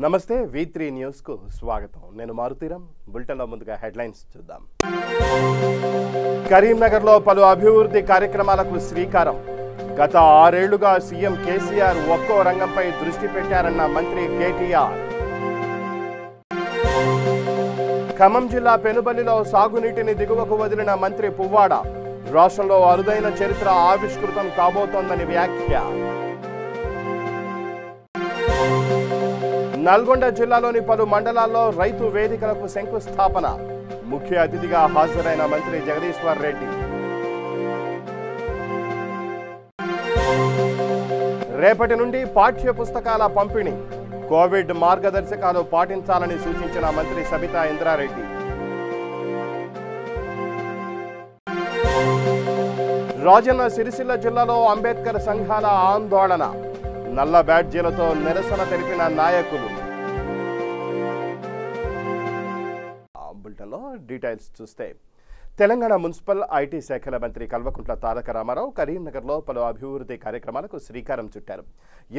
నమస్తే V3 news కు స్వాగతం. నేను మారుతీరం. బులెటిన్లో ముందుగా హెడ్లైన్స్ చూద్దాం. కరీంనగర్లో పలు అభివృద్ధి కార్యక్రమాలకు శ్రీకారం. గత 6 ఏళ్లుగా సీఎం కేసీఆర్ ఒక్కో రంగంపై దృష్టి పెట్టారన్న మంత్రి కేటీఆర్. ఖమ్మం జిల్లా పెనుబల్లిలో సాగునీటిని దిగువకు వదిలిన మంత్రి పువ్వాడ. రాష్ట్రంలో అరుదైన చరిత్ర ఆవిష్కృతం కాబోతోందని వ్యాఖ్య. నల్గొండ జిల్లాలోని పలు మండలాల్లో రైతు వేదికలకు శంకుస్థాపన. ముఖ్య అతిథిగా హాజరైన మంత్రి జగదీశ్వర్ రెడ్డి. రేపటి నుండి పాఠ్య పుస్తకాల పంపిణీ. కోవిడ్ మార్గదర్శకాలు పాటించాలని సూచించిన మంత్రి సబితా ఇంద్రారెడ్డి. రాజన్న సిరిసిల్ల జిల్లాలో అంబేద్కర్ సంఘాల ఆందోళన. నల్ల బ్యాడ్జీలతో నిరసన తెలిపిన నాయకులు. బులెటిన్లో డీటెయిల్స్ చూస్తే తెలంగాణ మున్సిపల్ ఐటీ శాఖల మంత్రి కల్వకుంట్ల తారక రామారావు కరీంనగర్లో పలు అభివృద్ధి కార్యక్రమాలకు శ్రీకారం చుట్టారు.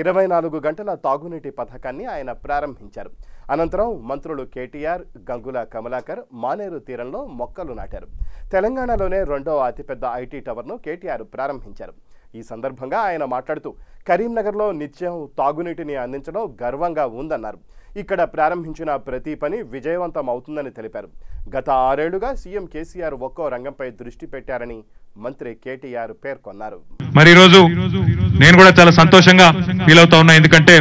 24 గంటల తాగునీటి పథకాన్ని ఆయన ప్రారంభించారు. అనంతరం మంత్రులు కేటీఆర్, గంగుల కమలాకర్ మానేరు తీరంలో మొక్కలు నాటారు. తెలంగాణలోనే 2వ అతిపెద్ద ఐటీ టవర్ను కేటీఆర్ ప్రారంభించారు. ఈ సందర్భంగా ఆయన మాట్లాడుతూ కరీంనగర్లో నిత్యం తాగునీటిని అందించడం గర్వంగా ఉందన్నారు. ఇక్కడ ప్రారంభించిన ప్రతి పని విజయవంతం అవుతుందని తెలిపారు. గత 6 ఏళ్లుగా సీఎం కేసీఆర్ ఒక్కో రంగంపై దృష్టి పెట్టారని మంత్రి కేటీఆర్ పేర్కొన్నారు. మరి ఈరోజు నేను కూడా చాలా సంతోషంగా ఫీల్ అవుతా ఉన్నా. ఎందుకంటే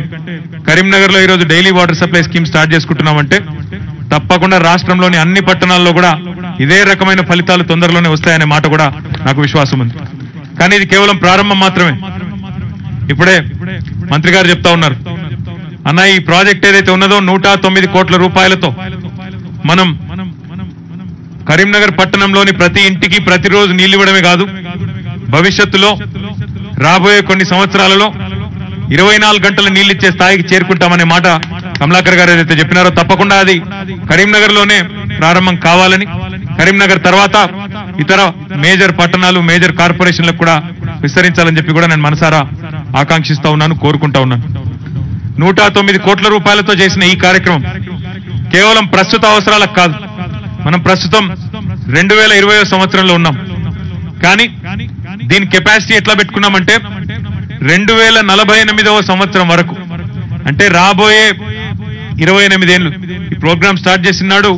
కరీంనగర్ లో ఈరోజు daily water supply scheme start చేసుకుంటున్నామంటే తప్పకుండా రాష్ట్రంలోని అన్ని పట్టణాల్లో కూడా ఇదే రకమైన ఫలితాలు తొందరలోనే వస్తాయనే మాట కూడా నాకు విశ్వాసం ఉంది. కానీ ఇది కేవలం ప్రారంభం మాత్రమే. ఇప్పుడే మంత్రి గారు చెప్తా ఉన్నారు, అన్న ఈ ప్రాజెక్ట్ ఏదైతే ఉన్నదో 109 కోట్ల రూపాయలతో మనం కరీంనగర్ పట్టణంలోని ప్రతి ఇంటికి ప్రతిరోజు నీళ్లు ఇవ్వడమే కాదు, భవిష్యత్తులో రాబోయే కొన్ని సంవత్సరాలలో 24 గంటల నీళ్లు ఇచ్చే స్థాయికి చేరుకుంటామనే మాట కమలాకర్ గారు ఏదైతే చెప్పినారో తప్పకుండా అది కరీంనగర్ లోనే ప్రారంభం కావాలని, కరీంనగర్ తర్వాత ఇతర మేజర్ పట్టణాలు, మేజర్ కార్పొరేషన్లకు కూడా విస్తరించాలని చెప్పి కూడా నేను మనసారా ఆకాంక్షిస్తా ఉన్నాను, కోరుకుంటా ఉన్నాను. 109 కోట్ల రూపాయలతో చేసిన ఈ కార్యక్రమం కేవలం ప్రస్తుత అవసరాలకు కాదు. మనం ప్రస్తుతం 2020 సంవత్సరంలో ఉన్నాం. కానీ దీని కెపాసిటీ ఎట్లా పెట్టుకున్నామంటే 2048వ సంవత్సరం వరకు, అంటే రాబోయే 28 ఏళ్ళు. ఈ ప్రోగ్రామ్ స్టార్ట్ చేసినాడు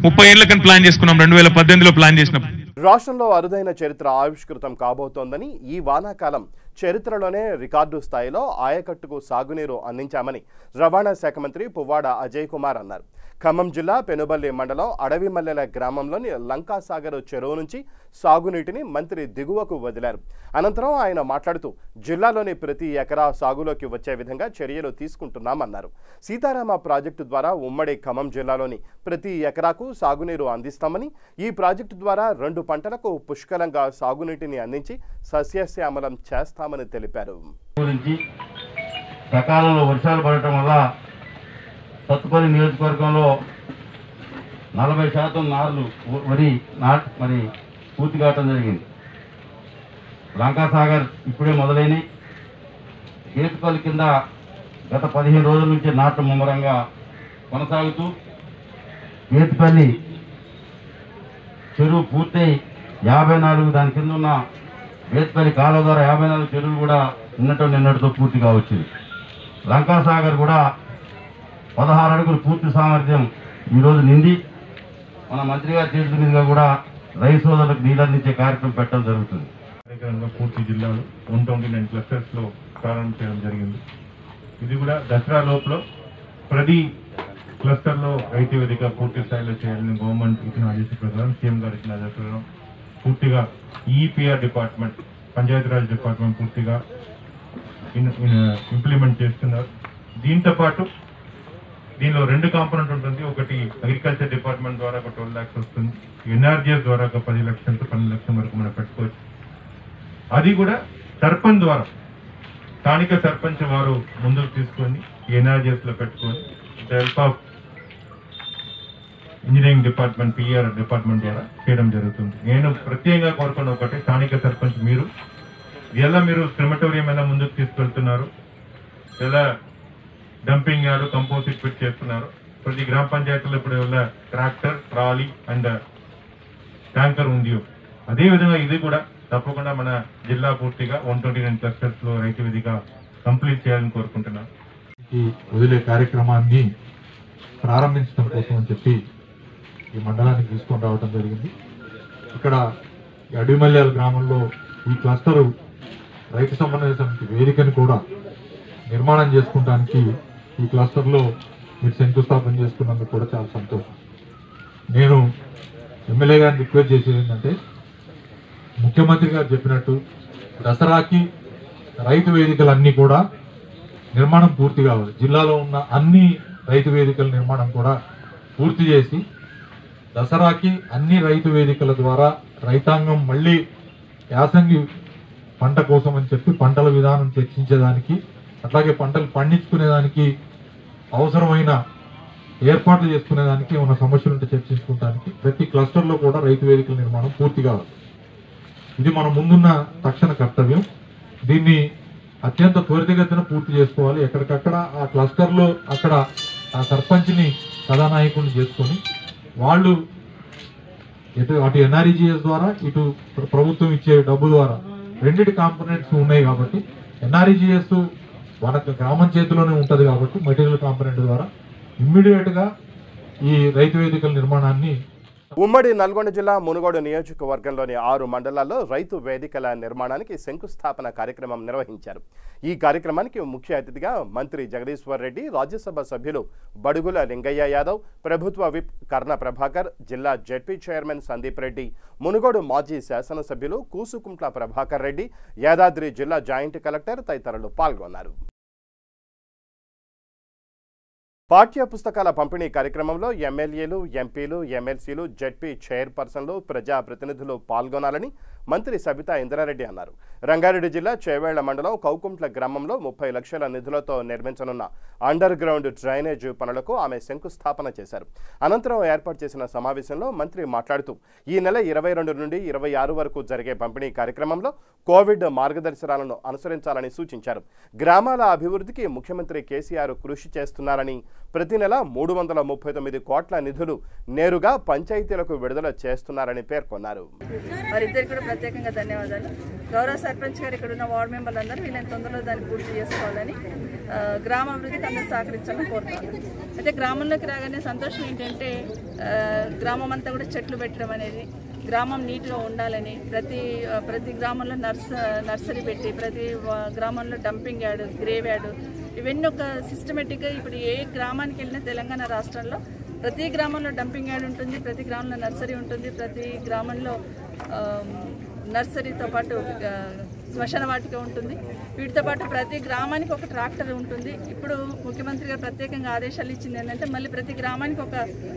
30 ఏళ్లకని ప్లాన్ చేసుకున్నాం, 2018లో ప్లాన్ చేసినప్పుడు. రాష్ట్రంలో అరుదైన చరిత్ర ఆవిష్కృతం కాబోతోందని, ఈ వానాకాలం చరిత్రలోనే రికార్డు స్థాయిలో ఆయకట్టుకు సాగునీరు అందించామని రవాణా శాఖ మంత్రి పువ్వాడ అజయ్ కుమార్ అన్నారు. ఖమ్మం జిల్లా పెనుబల్లి మండలం అడవిమల్లెల గ్రామంలోని లంకాసాగర్ చెరువు నుంచి సాగునీటిని మంత్రి దిగువకు వదిలారు. అనంతరం ఆయన మాట్లాడుతూ జిల్లాలోని ప్రతి ఎకరా సాగులోకి వచ్చే విధంగా చర్యలు తీసుకుంటున్నామన్నారు. సీతారామ ప్రాజెక్టు ద్వారా ఉమ్మడి ఖమ్మం జిల్లాలోని ప్రతి ఎకరాకు సాగునీరు అందిస్తామని, ఈ ప్రాజెక్టు ద్వారా 2 పంటలకు పుష్కలంగా సాగునీటిని అందించి సస్యశ్యామలం చేస్తామని తెలిపారు. సకాలంలో వర్షాలు పడటం వల్ల సత్తుపల్లి నియోజకవర్గంలో 40% నార్లు వరి మరి పూర్తి కావటం జరిగింది. లంకాసాగర్ ఇప్పుడే మొదలైన కేతుపల్లి కింద గత 15 రోజుల నుంచి నాట్లు ముమ్మరంగా కొనసాగుతూ కేతుపల్లి చెరువు పూర్తయి 54 దాని కింద ఉన్న కేతుపల్లి కాలువ ద్వారా 54 చెరువులు కూడా నిన్నటితో పూర్తిగా వచ్చింది. లంకాసాగర్ కూడా 16 అడుగులు పూర్తి సామర్థ్యం ఈరోజు నిండి మన మంత్రి గారి చేతుల మీదుగా కూడా రైతు సోదరులకు నీళ్ళు అందించే కార్యక్రమం పెట్టడం జరుగుతుంది. పూర్తి జిల్లాలో 129 క్లస్టర్స్ లో ప్రారంభం చేయడం జరిగింది. ఇది కూడా దసరా లోపల ప్రతి క్లస్టర్ లో రైతు వేదిక పూర్తి స్థాయిలో చేయాలని గవర్నమెంట్ ఇచ్చిన ఆదేశ ప్రకారం, సీఎం గారు ఇచ్చిన ఆదేశ ప్రకారం పూర్తిగా ఈపీఆర్ డిపార్ట్మెంట్, పంచాయతీరాజ్ డిపార్ట్మెంట్ పూర్తిగా ఇంప్లిమెంట్ చేస్తున్నారు. దీంతో పాటు దీనిలో 2 కాంపోనెంట్ ఉంటుంది. ఒకటి అగ్రికల్చర్ డిపార్ట్మెంట్ ద్వారా ఒక 12 lakhs వస్తుంది, ఎన్ఆర్జీఎస్ ద్వారా ఒక 10 లక్షల నుంచి 12 లక్షల వరకు మనం పెట్టుకోవచ్చు. అది కూడా సర్పంచ్ ద్వారా, స్థానిక సర్పంచ్ వారు ముందుకు తీసుకొని ఎన్ఆర్జీఎస్ లో పెట్టుకొని help of engineering department, PR department ద్వారా చేయడం జరుగుతుంది. నేను ప్రత్యేకంగా కోరుకున్న ఒకటి, స్థానిక సర్పంచ్ మీరు ఎలా మీరు క్రిమటోరియం ఎలా ముందుకు తీసుకెళ్తున్నారు, ఎలా డంపింగ్ యార్డ్, కంపోజిట్ ఫిట్ చేస్తున్నారు. ప్రతి గ్రామ పంచాయతీలో ఇప్పుడు ట్రాక్టర్, ట్రాలీ అండ్ ట్యాంకర్ ఉంది. అదేవిధంగా ఇది కూడా తప్పకుండా మన జిల్లా పూర్తిగా 129 క్లస్టర్స్ లో రైతు వేదిక కంప్లీట్ చేయాలని కోరుకుంటున్నాం. ఈ వదిలే కార్యక్రమాన్ని ప్రారంభించడం కోసం అని చెప్పి ఈ మండలానికి తీసుకొని రావడం జరిగింది. ఇక్కడ అడిమల్యాల గ్రామంలో ఈ క్లస్టరు రైతు సమన్వయ సమితి వేదికను కూడా నిర్మాణం చేసుకోవడానికి ఈ క్లస్టర్లో మీరు శంకుస్థాపన చేసుకున్నందుకు కూడా చాలా సంతోషం. నేను ఎమ్మెల్యే గారిని రిక్వెస్ట్ చేసేది ఏంటంటే, ముఖ్యమంత్రి గారు చెప్పినట్టు దసరాకి రైతు వేదికలన్నీ కూడా నిర్మాణం పూర్తి కావాలి. జిల్లాలో ఉన్న అన్ని రైతు వేదికల నిర్మాణం కూడా పూర్తి చేసి దసరాకి అన్ని రైతు వేదికల ద్వారా రైతాంగం మళ్ళీ యాసంగి పంట కోసం అని చెప్పి పంటల విధానం చర్చించేదానికి, అట్లాగే పంటలు పండించుకునేదానికి అవసరమైన ఏర్పాట్లు చేసుకునేదానికి ఉన్న సమస్యలు ఉంటే చర్చించుకోవడానికి ప్రతి క్లస్టర్లో కూడా రైతు వేదికల నిర్మాణం పూర్తి కావాలి. ఇది మన ముందున్న తక్షణ కర్తవ్యం. దీన్ని అత్యంత త్వరితగతిన పూర్తి చేసుకోవాలి. ఎక్కడికక్కడ ఆ క్లస్టర్లో అక్కడ ఆ సర్పంచ్ని కథానాయకుడిని చేసుకొని వాళ్ళు అటు ఎన్ఆర్ఈజీఎస్ ద్వారా ఇటు ప్రభుత్వం ఇచ్చే డబ్బు ద్వారా రెండిటి కాంపోనెంట్స్ ఉన్నాయి కాబట్టి ఎన్ఆర్ఈజీఎస్ వాళ్ళకి గ్రామం చేతిలోనే ఉంటుంది కాబట్టి మెటీరియల్ కాంపోనెంట్ ద్వారా ఇమ్మీడియట్గా ఈ రైతు వేదికల నిర్మాణాన్ని ఉమ్మడి నల్గొండ జిల్లా మునుగోడు నియోజకవర్గంలోని 6 మండలాల్లో రైతు వేదికల నిర్మాణానికి శంకుస్థాపన కార్యక్రమం నిర్వహించారు. ఈ కార్యక్రమానికి ముఖ్య అతిథిగా మంత్రి జగదీశ్వర్ రెడ్డి, రాజ్యసభ సభ్యులు బడుగుల లింగయ్య యాదవ్, ప్రభుత్వ విప్ కర్ణ ప్రభాకర్, జిల్లా జెడ్పీ చైర్మన్ సందీప్ రెడ్డి, మునుగోడు మాజీ శాసనసభ్యులు కూసుకుంట్ల ప్రభాకర్ రెడ్డి, యాదాద్రి జిల్లా జాయింట్ కలెక్టర్ తదితరులు పాల్గొన్నారు. పాఠ్య పుస్తకాల పంపిణీ కార్యక్రమంలో ఎమ్మెల్యేలు, ఎంపీలు, ఎమ్మెల్సీలు, జెడ్పీ చైర్పర్సన్లు, ప్రజాప్రతినిధులు పాల్గొనాలని మంత్రి సబితా ఇంద్రారెడ్డి అన్నారు. రంగారెడ్డి జిల్లా చేవేళ్ల మండలం కౌకుంట్ల గ్రామంలో 30 లక్షల నిధులతో నిర్మించనున్న అండర్ గ్రౌండ్ డ్రైనేజ్ పనులకు ఆమె శంకుస్థాపన చేశారు. అనంతరం ఏర్పాటు చేసిన సమావేశంలో మంత్రి మాట్లాడుతూ ఈ నెల 22 నుండి 26 వరకు జరిగే పంపిణీ కార్యక్రమంలో కోవిడ్ మార్గదర్శకాలను అనుసరించాలని సూచించారు. గ్రామాల అభివృద్ధికి ముఖ్యమంత్రి కేసీఆర్ కృషి చేస్తున్నారని, ప్రతి నెల 339 కోట్ల నిధులు నేరుగా పంచాయతీలకు విడుదల చేస్తున్నారని పేర్కొన్నారు. వారిద్దరికి కూడా ప్రత్యేకంగా ధన్యవాదాలు. గౌరవ సర్పంచ్ గారు, ఇక్కడ ఉన్న వార్డు మెంబర్లందరూ వీళ్ళని తొందరలో దాన్ని పూర్తి చేసుకోవాలని, గ్రామాభివృద్ధికి అందరూ సహకరించాలని కోరుతున్నాను. అయితే గ్రామంలోకి రాగానే సంతోషం ఏంటంటే గ్రామం అంతా కూడా చెట్లు పెట్టడం అనేది, గ్రామం నీట్గా ఉండాలని, ప్రతి గ్రామంలో నర్సరీ పెట్టి, ప్రతి గ్రామంలో డంపింగ్ యార్డు, గ్రేవ్ యార్డు, ఇవన్నీ ఒక సిస్టమేటిక్గా ఇప్పుడు ఏ గ్రామానికి వెళ్ళినా తెలంగాణ రాష్ట్రంలో ప్రతి గ్రామంలో డంపింగ్ యార్డ్ ఉంటుంది, ప్రతి గ్రామంలో నర్సరీ ఉంటుంది, ప్రతి గ్రామంలో నర్సరీతో పాటు శ్మశాన వాటిక ఉంటుంది. వీటితో పాటు ప్రతి గ్రామానికి ఒక ట్రాక్టర్ ఉంటుంది. ఇప్పుడు ముఖ్యమంత్రి గారు ప్రత్యేకంగా ఆదేశాలు ఇచ్చింది ఏంటంటే మళ్ళీ ప్రతి గ్రామానికి ఒక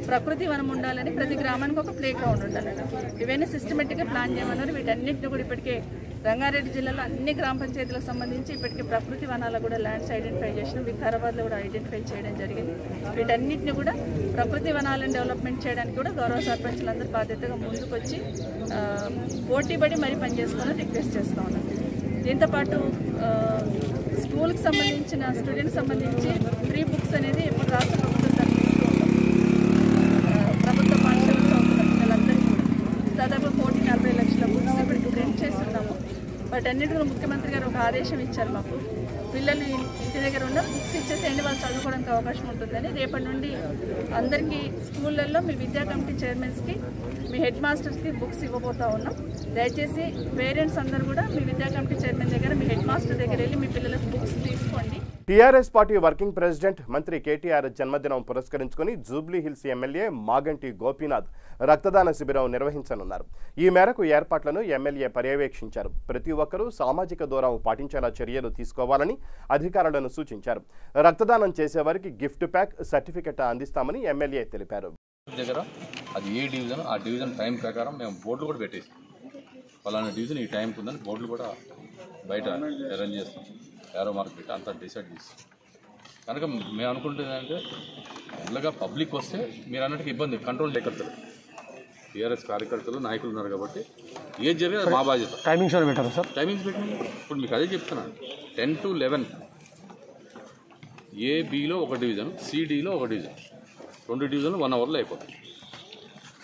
ప్రకృతి వనం ఉండాలని, ప్రతి గ్రామానికి ఒక ప్లే గ్రౌండ్ ఉండాలని, ఇవన్నీ సిస్టమేటిక్గా ప్లాన్ చేయమన్నారు. వీటన్నిటిని కూడా ఇప్పటికే రంగారెడ్డి జిల్లాలో అన్ని గ్రామ పంచాయతీలకు సంబంధించి ఇప్పటికే ప్రకృతి వనాల కూడా ల్యాండ్స్ ఐడెంటిఫై చేసినాం. వికారాబాద్లో కూడా ఐడెంటిఫై చేయడం జరిగింది. వీటన్నిటిని కూడా ప్రకృతి వనాలను డెవలప్మెంట్ చేయడానికి కూడా గౌరవ సర్పంచులందరూ బాధ్యతగా ముందుకొచ్చి పోటీపడి మరీ పనిచేసుకోవాలని రిక్వెస్ట్ చేస్తూ ఉన్నాం. దీంతోపాటు స్కూల్కి సంబంధించిన స్టూడెంట్స్ సంబంధించి ఫ్రీ బుక్స్ అనేది ఇప్పుడు రాష్ట్ర ప్రభుత్వం తరలిస్తూ ప్రభుత్వ పాఠశాలలో చదువుతున్న పిల్లలందరికీ కూడా దాదాపు 1,40 లక్షల బుక్స్ ఇప్పటికి ప్రింట్ చేస్తున్నాము. వాటన్నిటి కూడా ముఖ్యమంత్రి గారు ఒక ఆదేశం ఇచ్చారు. మాకు పిల్లలు ఇంటి దగ్గర ఉన్న బుక్స్ ఇచ్చేసేయండి, వాళ్ళు చదువుకోవడానికి అవకాశం ఉంటుందని. రేపటి నుండి అందరికీ స్కూళ్ళల్లో మీ విద్యా కమిటీ చైర్మన్స్కి, మీ హెడ్ మాస్టర్స్కి బుక్స్ ఇవ్వబోతూ ఉన్నాం. దయచేసి పేరెంట్స్ అందరూ కూడా మీ విద్యా కమిటీ చైర్మన్ దగ్గర, మీ హెడ్ మాస్టర్ దగ్గర వెళ్ళి మీ పిల్లలకు బుక్స్ తీసుకోండి. టీఆర్ఎస్ పార్టీ వర్కింగ్ ప్రెసిడెంట్ మంత్రి కేటీఆర్ జన్మదినం పురస్కరించుకుని Jubilee hills MLA Maganti Gopinath రక్తదాన శిబిరం నిర్వహించనున్నారు. ఈ మేరకు ఏర్పాట్లను ఎమ్మెల్యే పర్యవేక్షించారు. ప్రతి ఒక్కరూ సామాజిక దూరం పాటించేలా చర్యలు తీసుకోవాలని అధికారులను సూచించారు. రక్తదానం చేసేవారికి గిఫ్ట్ ప్యాక్, సర్టిఫికెట్ అందిస్తామని ఎమ్మెల్యే తెలిపారు. దగ్గర అది ఏ డివిజన్, ఆ డివిజన్ టైం ప్రకారం మేము బోర్డులు కూడా పెట్టేసి పలానా డివిజన్ ఈ టైంకి ఉందని బోర్డులు కూడా బయట అరేంజ్ చేస్తాం. ఏరో మార్క్ పెట్టి అంతా డిసైడ్ చేస్తాం. కనుక మేము అనుకుంటుంది అంటే ఇలాగా పబ్లిక్ వస్తే మీరు అన్నట్టుగా ఇబ్బంది కంట్రోల్ చేయగలుగుతారు. టీఆర్ఎస్ కార్యకర్తలు, నాయకులు ఉన్నారు కాబట్టి ఏది జరిగితే మా బాధ్యత. టైమింగ్స్ పెట్టారు సార్? టైమింగ్స్ పెట్టి ఇప్పుడు మీకు అదే చెప్తున్నాను. 10 to 11 ఏబిలో ఒక డివిజన్, సిడిలో ఒక డివిజన్, 2 డివిజన్లు 1 అవర్లో అయిపోతాయి.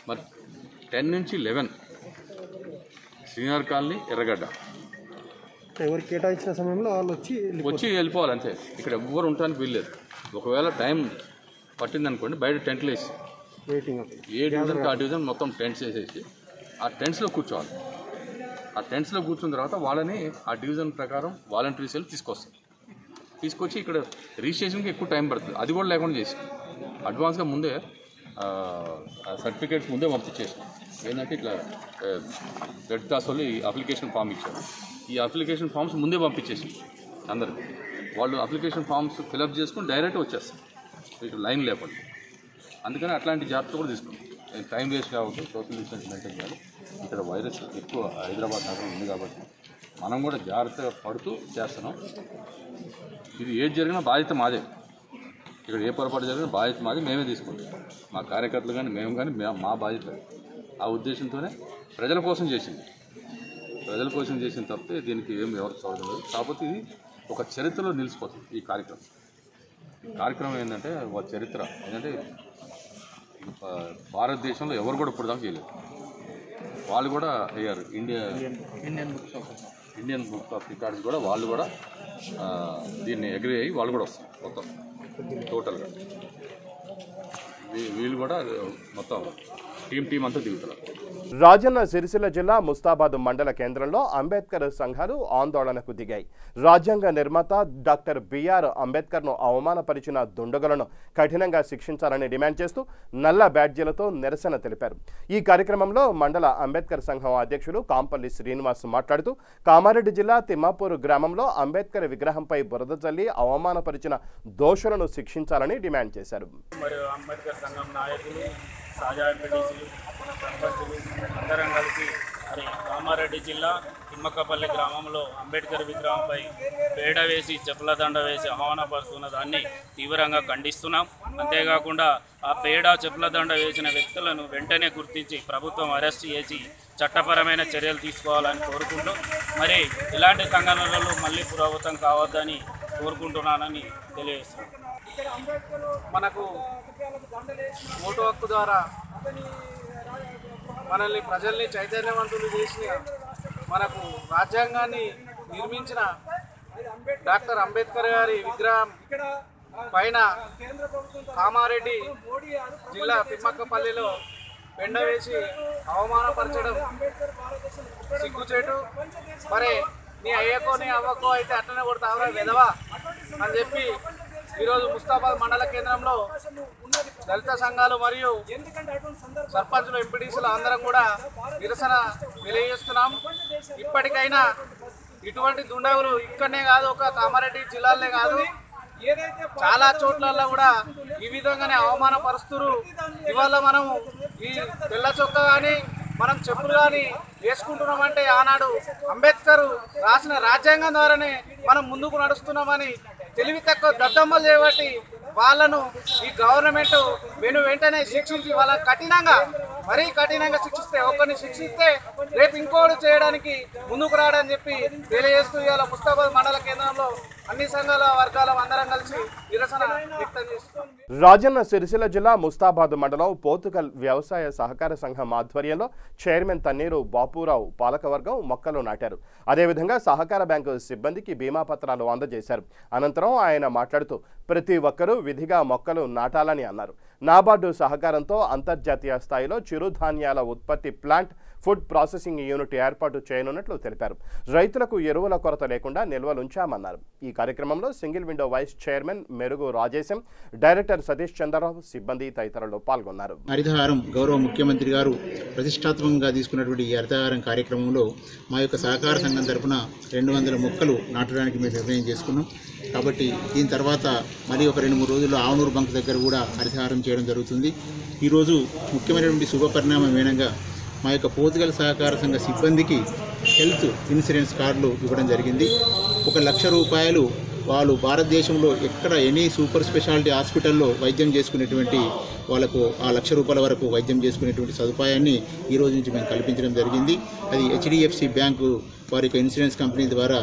మరి 10 నుంచి 11 శ్రీనగర్ కాలనీ, ఎర్రగడ్డ ఎవరు కేటాయించిన సమయంలో వాళ్ళు వచ్చి వెళ్ళిపోవాలి అంతే. ఇక్కడ ఎవ్వరు ఉండడానికి వీల్లేదు. ఒకవేళ టైం పట్టిందనుకోండి బయట టెంట్లు వేసి ఏ డివిజన్కి ఆ డివిజన్ మొత్తం టెంట్స్ వేసేసి ఆ టెంట్స్లో కూర్చోవాలి. ఆ టెంట్స్లో కూర్చున్న తర్వాత వాళ్ళని ఆ డివిజన్ ప్రకారం వాలంటీర్స్ వెళ్ళి తీసుకొచ్చి ఇక్కడ రిజిస్ట్రేషన్కి ఎక్కువ టైం పడుతుంది. అది కూడా లేకుండా చేసి అడ్వాన్స్గా ముందే సర్టిఫికేట్స్ ముందే పంపించేసి ఏంటంటే ఇట్లా రెడ్ క్రాస్ వాళ్ళు ఈ అప్లికేషన్ ఫామ్ ఇచ్చారు. ఈ అప్లికేషన్ ఫామ్స్ ముందే పంపించేసి అందరికి వాళ్ళు అప్లికేషన్ ఫామ్స్ ఫిలప్ చేసుకుని డైరెక్ట్ వచ్చేస్తారు ఇటు లైన్ లేకుండా. అందుకని అట్లాంటి జాగ్రత్తలు కూడా తీసుకుంటాం. టైం వేస్ట్ కావద్దు, సోషల్ డిస్టెన్స్ మెయింటైన్ చేయాలి. ఇక్కడ వైరస్ ఎక్కువ హైదరాబాద్ నగరం ఉంది కాబట్టి మనం కూడా జాగ్రత్తగా పడుతూ చేస్తున్నాం. ఇది ఏది జరిగినా బాధ్యత మాదే. ఇక్కడ ఏ పొరపాటు జరిగినా బాధ్యత మాది, మేమే తీసుకుంటాం. మా కార్యకర్తలు కానీ మేము కానీ మా బాధ్యత. ఆ ఉద్దేశంతోనే ప్రజల కోసం చేసింది తప్పితే దీనికి ఏం ఎవరు చూడలేదు. కాకపోతే ఇది ఒక చరిత్రలో నిలిచిపోతుంది. ఈ కార్యక్రమం ఏంటంటే ఒక చరిత్ర ఏంటంటే భారతదేశంలో ఎవరు కూడా ఇప్పుడు దాకా చేయలేదు. వాళ్ళు కూడా అయ్యారు. ఇండియన్ బుక్ ఆఫ్ రికార్డ్స్ కూడా వాళ్ళు కూడా దీన్ని అగ్రీ అయ్యి వాళ్ళు కూడా వస్తారు మొత్తం టోటల్గా. వీళ్ళు కూడా మొత్తం టీం అంతా దిగుతారు. రాజన్న సిరిసిల్ల జిల్లా ముస్తాబాద్ మండల కేంద్రంలో అంబేద్కర్ సంఘాలు ఆందోళనకు దిగాయి. రాజ్యాంగ నిర్మాత డాక్టర్ బిఆర్ అంబేద్కర్ను అవమానపరిచిన దుండగులను కఠినంగా శిక్షించాలని డిమాండ్ చేస్తూ నల్ల బ్యాడ్జీలతో నిరసన తెలిపారు. ఈ కార్యక్రమంలో మండల అంబేద్కర్ సంఘం అధ్యక్షులు కాంపల్లి శ్రీనివాస్ మాట్లాడుతూ కామారెడ్డి జిల్లా తిమ్మాపూర్ గ్రామంలో అంబేద్కర్ విగ్రహంపై బురద చల్లి అవమానపరిచిన దోషులను శిక్షించాలని డిమాండ్ చేశారు. అందరం కలిసి మరి కామారెడ్డి జిల్లా తిమ్మక్కపల్లి గ్రామంలో అంబేద్కర్ విగ్రహంపై పేడ వేసి చెప్పుల దండ వేసి అవమానపరుస్తున్న దాన్ని తీవ్రంగా ఖండిస్తున్నాం. అంతేకాకుండా ఆ పేడ చెప్పుల దండ వేసిన వ్యక్తులను వెంటనే గుర్తించి ప్రభుత్వం అరెస్ట్ చేసి చట్టపరమైన చర్యలు తీసుకోవాలని కోరుకుంటూ మరి ఇలాంటి సంఘటనలు మళ్ళీ పునరావృతం కావద్దని కోరుకుంటున్నానని తెలియజేస్తున్నాను. మనకు ఓటు హక్కు ద్వారా మనల్ని ప్రజల్ని చైతన్యవంతులు చేసిన మనకు రాజ్యాంగాన్ని నిర్మించిన డాక్టర్ అంబేద్కర్ గారి విగ్రహం పైన కామారెడ్డి జిల్లా తిమ్మక్కపల్లిలో పెండ వేసి అవమానపరచడం సిగ్గుచేటు. మరి నీ అయ్యకో నీ అవ్వకో అయితే అట్లనే కొడతావరా వెధవా అని చెప్పి ఈరోజు ముస్తాబాద్ మండల కేంద్రంలో దళిత సంఘాలు మరియు సర్పంచులు, ఎంపీటీసీలు అందరం కూడా నిరసన తెలియజేస్తున్నాం. ఇప్పటికైనా ఇటువంటి దుండగులు ఇక్కడనే కాదు, ఒక కామారెడ్డి జిల్లాలోనే కాదు, చాలా చోట్లలో కూడా ఈ విధంగానే అవమానపరుస్తున్నారు. ఇవాళ మనం ఈ తెల్ల చొక్కా కానీ మనం చెప్పులు కానీ వేసుకుంటున్నామంటే ఆనాడు అంబేద్కర్ రాసిన రాజ్యాంగం ద్వారానే మనం ముందుకు నడుస్తున్నామని తెలివి తక్కువ దద్దమ్మలు చేయబట్టి వాళ్ళను ఈ గవర్నమెంట్ వెంటనే శిక్షించి వాళ్ళని మరీ కఠినంగా శిక్షిస్తే, ఒకరిని శిక్షిస్తే రేపు ఇంకోటి చేయడానికి ముందుకు రాడని చెప్పి తెలియజేస్తూ ఇవాళ ముస్తాబాద్ మండల కేంద్రంలో అన్ని సంఘాల వర్గాల అందరం కలిసి నిరసన వ్యక్తం చేస్తున్నాం. రాజన్న సిరిసిల్ల జిల్లా ముస్తాబాద్ మండలం పోతుకల్ వ్యవసాయ సహకార సంఘం ఆధ్వర్యంలో చైర్మన్ తన్నీరు బాపురావు పాలకవర్గం మొక్కలు నాటారు. అదేవిధంగా సహకార బ్యాంకు సిబ్బందికి బీమా పత్రాలు అందజేశారు. అనంతరం ఆయన మాట్లాడుతూ ప్రతి ఒక్కరూ విధిగా మొక్కలు నాటాలని అన్నారు. నాబార్డు సహకారంతో అంతర్జాతీయ స్థాయిలో చిరుధాన్యాల ఉత్పత్తి ప్లాంట్, ఫుడ్ ప్రాసెసింగ్ యూనిట్ ఏర్పాటు చేయనున్నట్లు తెలిపారు. రైతులకు ఎరువుల కొరత లేకుండా నిల్వలుంచామన్నారు. ఈ కార్యక్రమంలో సింగిల్ విండో వైస్ చైర్మన్ మెరుగు రాజేశం, డైరెక్టర్ సతీష్ చంద్రరావు, సిబ్బంది తదితరులు పాల్గొన్నారు. హరితహారం గౌరవ ముఖ్యమంత్రి గారు ప్రతిష్టాత్మకంగా తీసుకున్నటువంటి ఈ హరితహారం కార్యక్రమంలో మా యొక్క సహకార సంఘం తరఫున 200 మొక్కలు నాటడానికి మేము నిర్ణయం చేసుకున్నాం. కాబట్టి దీని తర్వాత మరి ఒక 2-3 రోజుల్లో ఆవనూరు బంక్ దగ్గర కూడా హరితహారం చేయడం జరుగుతుంది. ఈరోజు ముఖ్యమైనటువంటి శుభపరిణామం ఏనంగా మా యొక్క పోతుగల్ సహకార సంఘ సిబ్బందికి హెల్త్ ఇన్సూరెన్స్ కార్డులు ఇవ్వడం జరిగింది. 1,00,000 రూపాయలు వాళ్ళు భారతదేశంలో ఎక్కడ ఎనీ సూపర్ స్పెషాలిటీ హాస్పిటల్లో వైద్యం చేసుకునేటువంటి వాళ్ళకు ఆ 1,00,000 రూపాయల వరకు వైద్యం చేసుకునేటువంటి సదుపాయాన్ని ఈ రోజు నుంచి మేము కల్పించడం జరిగింది. అది HDFC బ్యాంకు వారి యొక్క ఇన్సూరెన్స్ కంపెనీ ద్వారా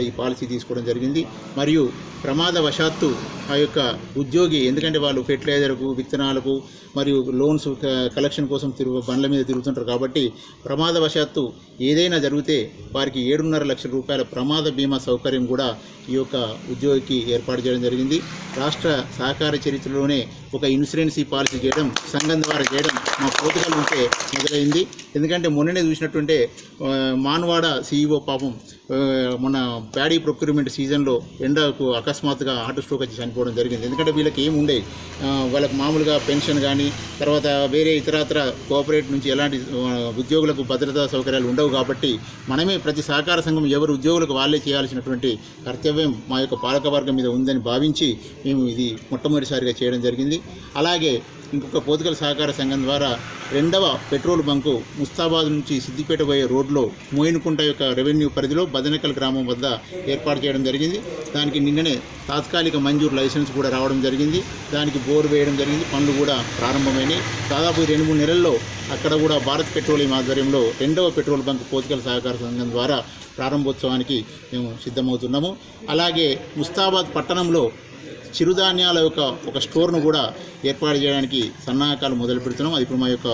ఈ పాలసీ తీసుకోవడం జరిగింది. మరియు ప్రమాదవశాత్తు ఆ యొక్క ఉద్యోగి, ఎందుకంటే వాళ్ళు ఫెర్టిలైజర్కు, విత్తనాలకు మరియు లోన్స్ కలెక్షన్ కోసం బండ్ల మీద తిరుగుతుంటారు కాబట్టి ప్రమాదవశాత్తు ఏదైనా జరిగితే వారికి 7.5 లక్షల రూపాయల ప్రమాద బీమా సౌకర్యం కూడా ఈ యొక్క ఉద్యోగికి ఏర్పాటు చేయడం జరిగింది. రాష్ట్ర సహకార చరిత్రలోనే ఒక ఇన్సూరెన్స్ పాలసీ చేయడం, సంఘం ద్వారా చేయడం మా పోతుగల్ నుంచే మొదలైంది. ఎందుకంటే మొన్ననే చూసినట్టుంటే మాన్వాడ CEO పాపం మొన్న ప్యాడీ ప్రొక్యూర్మెంట్ సీజన్లో ఎండకు అకస్మాత్తుగా హార్ట్ స్ట్రోక్ వచ్చి చనిపోవడం జరిగింది. ఎందుకంటే వీళ్ళకి ఏమి ఉండేవి, వాళ్ళకి మామూలుగా పెన్షన్ కానీ తర్వాత వేరే ఇతరత్ర కోఆపరేట్ నుంచి ఎలాంటి ఉద్యోగులకు భద్రతా సౌకర్యాలు ఉండవు. కాబట్టి మనమే ప్రతి సహకార సంఘం ఎవరు ఉద్యోగులకు వాళ్ళే చేయాల్సినటువంటి కర్తవ్యం మా యొక్క పాలకవర్గం మీద ఉందని భావించి మేము ఇది మొట్టమొదటిసారిగా చేయడం జరిగింది. అలాగే ఇంకొక పోతుగల్ సహకార సంఘం ద్వారా 2వ పెట్రోల్ బంకు ముస్తాబాద్ నుంచి సిద్దిపేట పోయే రోడ్లో మోయినకుంట యొక్క రెవెన్యూ పరిధిలో బదనకల్ గ్రామం వద్ద ఏర్పాటు చేయడం జరిగింది. దానికి నిన్ననే తాత్కాలిక మంజూరు లైసెన్స్ కూడా రావడం జరిగింది. దానికి బోర్ వేయడం జరిగింది, పనులు కూడా ప్రారంభమైనాయి. దాదాపు 2-3 నెలల్లో అక్కడ కూడా భారత్ పెట్రోలియం ఆధ్వర్యంలో 2వ పెట్రోల్ బంక్ పోతుగల్ సహకార సంఘం ద్వారా ప్రారంభోత్సవానికి మేము సిద్ధమవుతున్నాము. అలాగే ముస్తాబాద్ పట్టణంలో చిరుధాన్యాల యొక్క ఒక స్టోర్ను కూడా ఏర్పాటు చేయడానికి సన్నాహకాలు మొదలు పెడుతున్నాం. అది ఇప్పుడు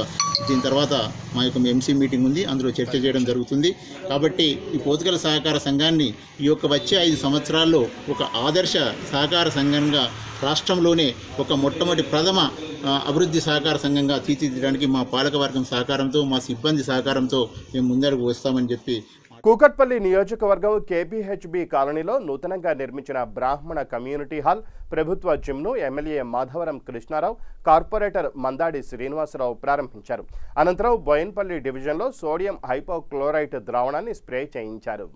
దీని తర్వాత మా యొక్క MC మీటింగ్ ఉంది, అందులో చర్చ చేయడం జరుగుతుంది. కాబట్టి ఈ పోతుగల్ సహకార సంఘాన్ని ఈ యొక్క వచ్చే 5 సంవత్సరాల్లో ఒక ఆదర్శ సహకార సంఘంగా రాష్ట్రంలోనే ఒక మొట్టమొదటి ప్రథమ అభివృద్ధి సహకార సంఘంగా తీర్చిదిద్దడానికి మా పాలకవర్గం సహకారంతో, మా సిబ్బంది సహకారంతో మేము ముందడుగు వస్తామని చెప్పి. కూకట్పల్లి నియోజకవర్గం KPHB కాలనీలో నూతనంగా నిర్మించిన బ్రాహ్మణ కమ్యూనిటీ హాల్, ప్రభుత్వ జిమ్ను ఎమ్మెల్యే మాధవరం కృష్ణారావు, కార్పొరేటర్ మందాడి శ్రీనివాసరావు ప్రారంభించారు. అనంతరం బోయిన్పల్లి డివిజన్లో సోడియం హైపోక్లోరైట్ ద్రావణాన్ని స్ప్రే చేయించారు.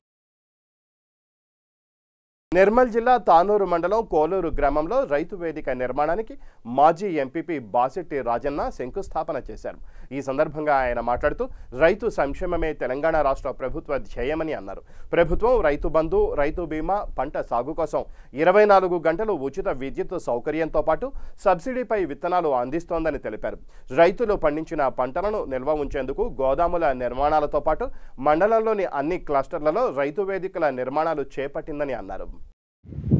నిర్మల్ జిల్లా తానూరు మండలం కోలూరు గ్రామంలో రైతు వేదిక నిర్మాణానికి మాజీ ఎంపీపీ బాసెట్టి రాజన్న శంకుస్థాపన చేశారు. ఈ సందర్భంగా ఆయన మాట్లాడుతూ రైతు సంక్షేమమే తెలంగాణ రాష్ట్ర ప్రభుత్వ ధ్యేయమని అన్నారు. ప్రభుత్వం రైతు బంధు, రైతు బీమా, పంట సాగు కోసం 24 గంటలు ఉచిత విద్యుత్ సౌకర్యంతో పాటు సబ్సిడీపై విత్తనాలు అందిస్తోందని తెలిపారు. రైతులు పండించిన పంటలను నిల్వ ఉంచేందుకు గోదాముల నిర్మాణాలతో పాటు మండలంలోని అన్ని క్లస్టర్లలో రైతు వేదికల నిర్మాణాలు చేపట్టిందని అన్నారు.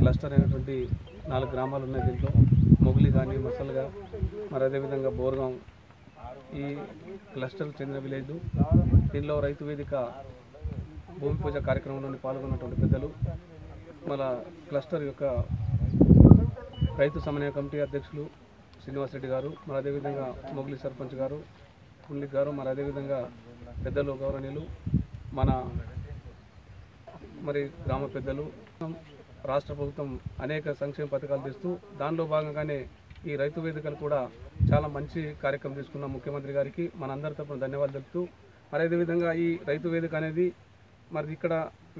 క్లస్టర్ అయినటువంటి 4 గ్రామాలు ఉన్నాయి. దీంట్లో మొగిలి కానీ, మసల్గా, మరి అదేవిధంగా బోర్గాం ఈ క్లస్టర్కు చెందిన విలేజ్. దీనిలో రైతు వేదిక భూమి పూజ కార్యక్రమంలో పాల్గొన్నటువంటి పెద్దలు, మన క్లస్టర్ యొక్క రైతు సమన్వయ కమిటీ అధ్యక్షులు శ్రీనివాసరెడ్డి గారు, మరి అదేవిధంగా మొగిలి సర్పంచ్ గారు, పుల్లిక్ గారు, మరి అదేవిధంగా పెద్దలు గౌరవనీయులు మరి గ్రామ పెద్దలు. రాష్ట్ర ప్రభుత్వం అనేక సంక్షేమ పథకాలు తీస్తూ దానిలో భాగంగానే ఈ రైతు వేదికలు కూడా చాలా మంచి కార్యక్రమం తీసుకున్న ముఖ్యమంత్రి గారికి మనందరి తరపున ధన్యవాదాలు తెలుపుతూ, మరి అదేవిధంగా ఈ రైతు వేదిక అనేది మరి ఇక్కడ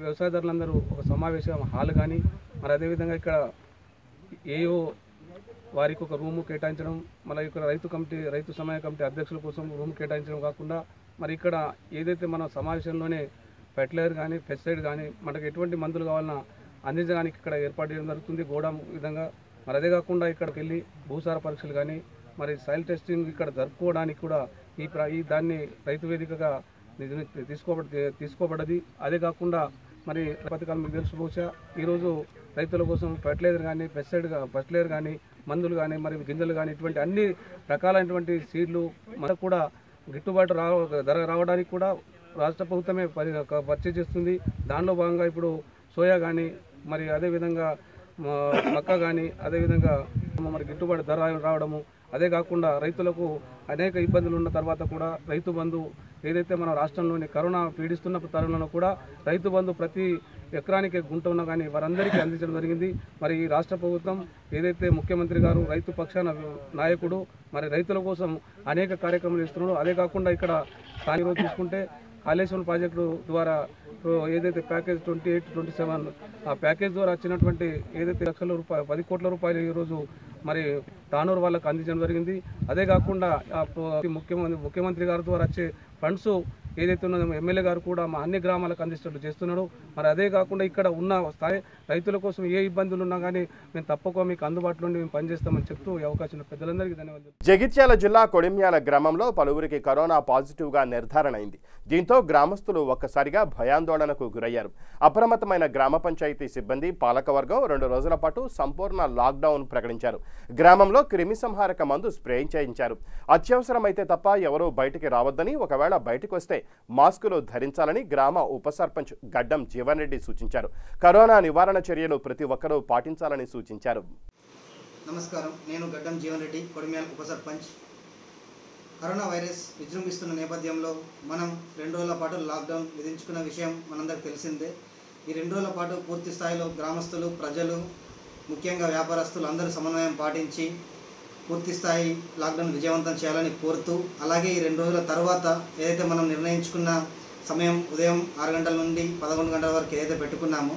వ్యవసాయదారులందరూ ఒక సమావేశం హాల్ కానీ, మరి అదేవిధంగా ఇక్కడ ఏయో వారికి ఒక రూము కేటాయించడం, మళ్ళీ ఇక్కడ రైతు సమన్వయ కమిటీ అధ్యక్షుల కోసం రూమ్ కేటాయించడం కాకుండా, మరి ఇక్కడ ఏదైతే మన సమావేశంలోనే ఫెర్టిలైజర్ కానీ, పెస్టిసైడ్ కానీ, మనకు ఎటువంటి మందులు కావాలన్నా అందించడానికి ఇక్కడ ఏర్పాటు చేయడం జరుగుతుంది గోడాం విధంగా. మరి అదే కాకుండా ఇక్కడికి వెళ్ళి భూసార పరీక్షలు కానీ, మరి సాయిల్ టెస్టింగ్ ఇక్కడ జరుపుకోవడానికి కూడా ఈ దాన్ని రైతు వేదికగా తీసుకోబడ్డది. అదే కాకుండా మరి పథకాలు మీకు తెలుసు, బహుశా ఈరోజు రైతుల కోసం ఫెర్టిలైజర్ కానీ, పెస్టిసైడ్ కానీ, మందులు కానీ, మరి గింజలు కానీ, ఇటువంటి అన్ని రకాలైనటువంటి సీడ్లు మనకు కూడా గిట్టుబాటు ధర రావడానికి కూడా రాష్ట్ర ప్రభుత్వమే పర్చేజ్ చేస్తుంది. దానిలో భాగంగా ఇప్పుడు సోయా కానీ, మరి అదేవిధంగా మక్క కానీ, అదేవిధంగా మరి గిట్టుబాటు ధర రావడము, అదే కాకుండా రైతులకు అనేక ఇబ్బందులు ఉన్న తర్వాత కూడా రైతు బంధు ఏదైతే మన రాష్ట్రంలోని కరోనా పీడిస్తున్న తరుణంలో కూడా రైతు బంధు ప్రతి ఎకరానికి గుంట ఉన్నా కానీ వారందరికీ అందించడం జరిగింది. మరి ఈ రాష్ట్ర ప్రభుత్వం ఏదైతే ముఖ్యమంత్రి గారు రైతు పక్షాన నాయకుడు, మరి రైతుల కోసం అనేక కార్యక్రమాలు ఇస్తున్నాడు. అదే కాకుండా ఇక్కడ స్థానిక తీసుకుంటే కాళేశ్వరం ప్రాజెక్టు ద్వారా ఏదైతే ప్యాకేజ్ 28-27 ఆ ప్యాకేజ్ ద్వారా వచ్చినటువంటి ఏదైతే 10 కోట్ల రూపాయలు ఈరోజు మరి తానూరు వాళ్ళకు అందించడం జరిగింది. అదే కాకుండా ముఖ్యమంత్రి గారి ద్వారా వచ్చే ఫండ్స్ ఏదైతే ఉన్నదో ఎమ్మెల్యే గారు కూడా మా అన్ని గ్రామాలకు అందిస్తున్నట్టు చేస్తున్నాడు. మరి అదే కాకుండా ఇక్కడ ఉన్న స్థాయి రైతుల కోసం ఏ ఇబ్బందులు ఉన్నా కానీ మేము తప్పక మీకు అందుబాటులో మేము పనిచేస్తామని చెప్తూ ఈ అవకాశం పెద్దలందరికీ ధన్యవాదాలు. జగిత్యాల జిల్లా కొడిమ్యాల గ్రామంలో పలువురికి కరోనా పాజిటివ్గా నిర్ధారణ అయింది. దీంతో గ్రామస్తులు ఒక్కసారిగా భయాందోళనకు గురయ్యారు. అప్రమత్తమైన గ్రామ పంచాయతీ సిబ్బంది పాలకవర్గం 2 రోజుల పాటు సంపూర్ణ లాక్డౌన్ ప్రకటించారు. గ్రామంలో క్రిమి సంహారక మందు స్ప్రే చేయించారు. అత్యవసరమైతే తప్ప ఎవరూ బయటికి రావద్దని, ఒకవేళ బయటకు వస్తే మాస్కులు ధరించాలని గ్రామ ఉప సర్పంచ్ గడ్డం జీవన్ రెడ్డి సూచించారు. కరోనా నివారణ చర్యలు ప్రతి ఒక్కరూ పాటించాలని సూచించారు. నమస్కారం, నేను గడ్డం జీవన్ రెడ్డి, కొడిమ్యాల ఉప సర్పంచ్. కరోనా వైరస్ విజృంభిస్తున్న నేపథ్యంలో మనం 2 రోజుల పాటు లాక్డౌన్ విధించుకున్న విషయం మనందరికీ తెలిసిందే. ఈ 2 రోజుల పాటు పూర్తి స్థాయిలో గ్రామస్తులు, ప్రజలు, ముఖ్యంగా వ్యాపారస్తులు అందరూ సమన్వయం పాటించి పూర్తి స్థాయి లాక్డౌన్ విజయవంతం చేయాలని కోరుతూ, అలాగే ఈ 2 రోజుల తర్వాత ఏదైతే మనం నిర్ణయించుకున్న సమయం ఉదయం 6 గంటల నుండి 11 గంటల వరకు ఏదైతే పెట్టుకున్నామో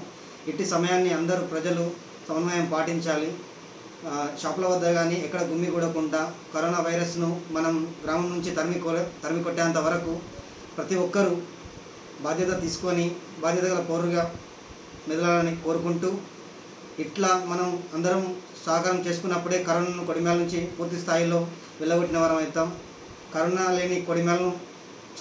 ఇట్టి సమయాన్ని అందరూ ప్రజలు సమన్వయం పాటించాలి. షాపుల వద్ద కానీ ఎక్కడ గుమ్మిగూడకుండా కరోనా వైరస్ను మనం గ్రామం నుంచి తరిమి కొట్టేంత వరకు ప్రతి ఒక్కరూ బాధ్యత తీసుకొని బాధ్యత గల పౌరుగా మెదలాలని కోరుకుంటూ, ఇట్లా మనం అందరం సహకారం చేసుకున్నప్పుడే కరోనాను కొడిమ్యాల నుంచి పూర్తి స్థాయిలో వెళ్ళగొట్టిన వారం అవుతాం. కరోనా లేని కొడిమ్యాలను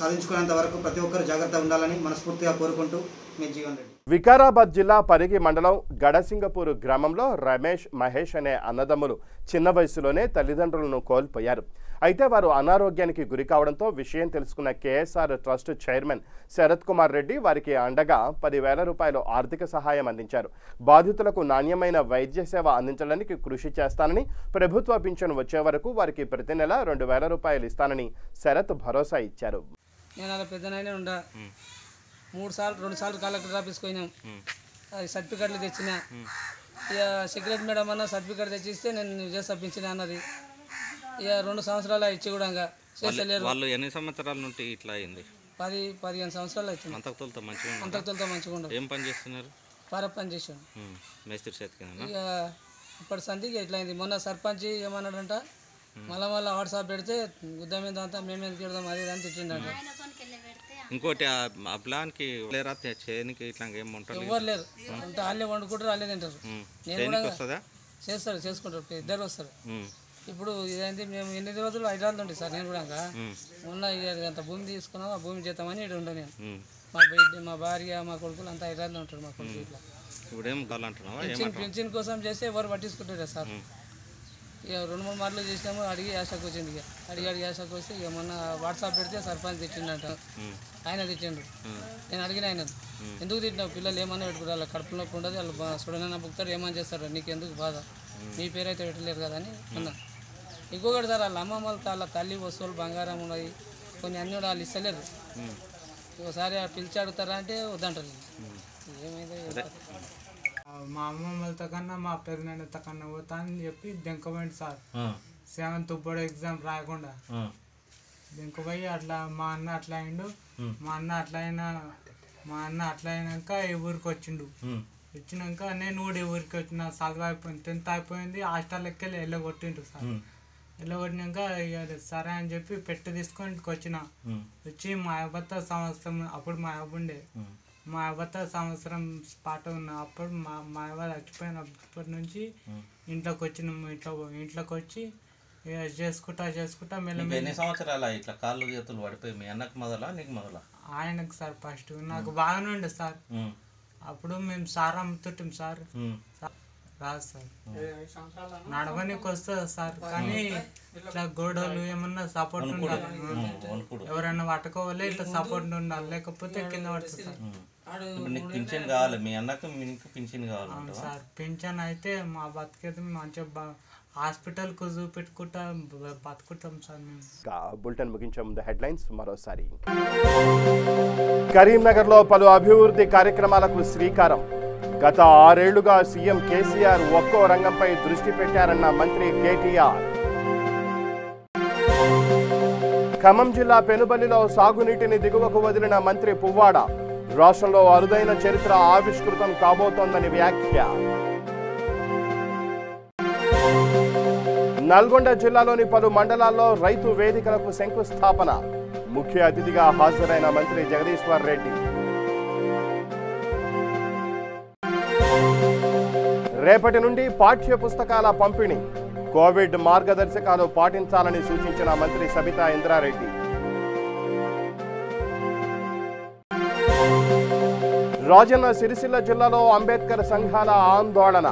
సాధించుకునేంత వరకు ప్రతి ఒక్కరు జాగ్రత్తగా ఉండాలని మనస్ఫూర్తిగా కోరుకుంటూ మీ జీవన్ రెడ్డి. వికారాబాద్ జిల్లా పరిగి మండలం గడసింగపూర్ గ్రామంలో రమేష్, మహేష్ అనే అన్నదమ్ములు చిన్న వయసులోనే తల్లిదండ్రులను కోల్పోయారు. అయితే వారు అనారోగ్యానికి గురి కావడంతో విషయం తెలుసుకున్న KSR trust chairman Sharath Kumar Reddy వారికి అండగా 10,000 రూపాయలు ఆర్థిక సహాయం అందించారు. బాధితులకు నాణ్యమైన వైద్య సేవ అందించడానికి కృషి చేస్తానని, ప్రభుత్వ పింఛను వచ్చే వరకు వారికి ప్రతి నెల 2,000 రూపాయలు ఇస్తానని శరత్ భరోసా ఇచ్చారు. రెండు సార్లు కలెక్టర్ ఆఫీస్కి పోయినాం, సర్టిఫికెట్లు తెచ్చిన. ఇక సెక్రటరీ మేడం అన్న సర్టిఫికెట్ తెచ్చిస్తే నేను చేస్తా పింఛన్ అన్నది. ఇక 2 సంవత్సరాలు ఇచ్చి కూడా చేస్తలేరు. వాళ్ళు ఎన్ని సంవత్సరాల నుండి ఇట్లా అయింది? 10-15 సంవత్సరాలు అవుతుంది. అంతకుతోలతో మంచిగా ఉండదు. ఏం పని చేస్తున్నారు? పని చేసాను, మేస్త్రి చేతికి. ఇక ఇప్పటి సందికి ఎట్లా అయింది. మొన్న సర్పంచ్ ఏమన్నాడంట, మళ్ళీ వాట్సాప్ పెడితే గుద్ద మీద అంతా మేమేం తిడదాం అది అని తిట్టిండంట. ఇంకోటి ఆ ప్లాన్కి లేరా చేయనికి ఇట్లా ఏం ఉంటారు? ఎవరు లేరు, అంటే వాళ్ళే వండుకుంటారు, వాళ్ళే తింటారు. నేను కూడా చేసుకుంటారు, 2 వస్తారు. ఇప్పుడు ఇదైంది, మేము 8 రోజులు హైదరాబాద్ ఉండి సార్. నేను కూడా మొన్న అంత భూమి తీసుకున్నాం, ఆ భూమి చేద్దామని ఇక్కడ ఉంటాను నేను. మా భార్య, మా కొడుకులు అంతా హైదరాబాద్లో ఉంటారు. మా కొడుకు ఇట్లా ఇప్పుడు ఏం కావాలంటున్నావా? పింఛన్ కోసం చేస్తే ఎవరు పట్టించుకుంటారు సార్. ఇక 2-3 మార్లు చేసినాము, అడిగి యాసకు వచ్చింది. ఇక అడిగి యాసకు వస్తే ఇక మొన్న వాట్సాప్ పెడితే సర్పంచ్ తిట్టిండంట. ఆయన తిట్టిండు. నేను అడిగిన ఆయన, ఎందుకు తిట్టినావు? పిల్లలు ఏమన్నా పెట్టుకుంటారు, కడుపు నొప్పి ఉండదు, వాళ్ళు చూడనైనా బుక్తారు, ఏమని చేస్తారు, నీకు ఎందుకు బాధ, మీ పేరు అయితే పెట్టలేరు కదా అని అన్నా. ఇంకొకటి సార్, వాళ్ళ అమ్మమ్మలు వాళ్ళ తల్లి వస్తువులు బంగారం ఉన్నాయి, కొన్ని అన్నీ కూడా వాళ్ళు ఇస్తలేరు. ఒకసారి పిలిచి అడుగుతారా అంటే వద్దంటారు. ఏమైంది, మా అమ్మమ్మలతో కన్నా మా పెద్దనాన్నతో కన్నా పోతా అని చెప్పి దెంకపోయింది సార్. 7th బోర్డ్ ఎగ్జామ్ రాయకుండా దెంకపోయి అట్లా మా అన్న అట్లా అయిండు. మా అన్న అట్లా అయినాక ఈ ఊరికి వచ్చిండు. వచ్చినాక నేను కూడా ఈ ఊరికి వచ్చిన. చదువు అయిపోయింది, 10th అయిపోయింది. హాస్టల్ ఎక్కి వెళ్ళగొట్టిండు సార్. వెళ్ళగొట్టినాక ఇక సరే అని చెప్పి పెట్టి తీసుకొని ఇంటికి వచ్చిన. వచ్చి మా అబ్బత్త సంవత్సరం, అప్పుడు మా అబ్బ ఉండే, మా అవ్వతో సంవత్సరం పాటు ఉన్నా. అప్పుడు మా అవ్వ చచ్చిపోయినప్పటి నుంచి ఇంట్లోకి వచ్చినాము. ఇంట్లోకి వచ్చి చేసుకుంటా మెల్లమెల్ల. ఎన్ని సంవత్సరాలు ఇట్లా కాళ్ళు చేతులు పడిపోయి మీ అన్నకు మొదలా నీకు మొదలా? ఆయనకు సార్ ఫస్ట్. నాకు బాగానే ఉండే సార్. అప్పుడు మేము సార్ అమ్ముతుంటాం సార్. రాదు సార్, నడవనికి వస్తుంది సార్. కానీ ఇట్లా గోడలు ఏమన్నా సపోర్ట్ ఉండాలి, ఎవరైనా పట్టుకోవాలి, ఇట్లా సపోర్ట్ ఉండాలి, లేకపోతే కింద పడుతుంది సార్. పింఛన్ కావాలి మీ అన్నకు, మీకు పింఛన్ కావాలి సార్. పింఛన్ అయితే మా బతికేది మంచిగా హాస్పిటల్కు చూపెట్టుకుంటా బతుకుంటాం సార్ మేము. బులెటిన్ ముగించే ముందు హెడ్లైన్స్ మరోసారి. కరీంనగర్లో పలు అభివృద్ధి కార్యక్రమాలకు శ్రీకారం. గత 6 ఏళ్లుగా సీఎం కేసీఆర్ ఒక్కో రంగంపై దృష్టి పెట్టారన్న మంత్రి కేటీఆర్. ఖమ్మం జిల్లా పెనుబల్లిలో సాగునీటిని దిగువకు వదిలిన మంత్రి పువ్వాడ. రాష్ట్రంలో అరుదైన చరిత్ర ఆవిష్కృతం కాబోతోందని వ్యాఖ్య. నల్గొండ జిల్లాలోని పలు మండలాల్లో రైతు వేదికలకు శంకుస్థాపన. ముఖ్య అతిథిగా హాజరైన మంత్రి జగదీశ్వర్ రెడ్డి. రేపటి నుండి పాఠ్య పుస్తకాల పంపిణీ. కోవిడ్ మార్గదర్శకాలు పాటించాలని సూచించిన మంత్రి సబితా ఇంద్రారెడ్డి. రాజన్న సిరిసిల్ల జిల్లాలో అంబేద్కర్ సంఘాల ఆందోళన.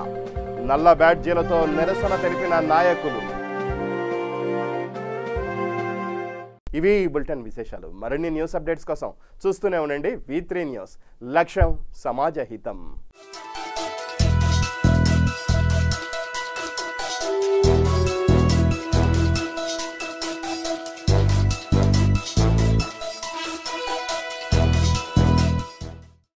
నల్ల బ్యాడ్జీలతో నిరసన తెలిపిన నాయకులు. ఇవి బులెటిన్ విశేషాలు. మరిన్ని న్యూస్ అప్డేట్స్ కోసం చూస్తూనే ఉండండి V3 న్యూస్. లక్ష్యం సమాజ హితం.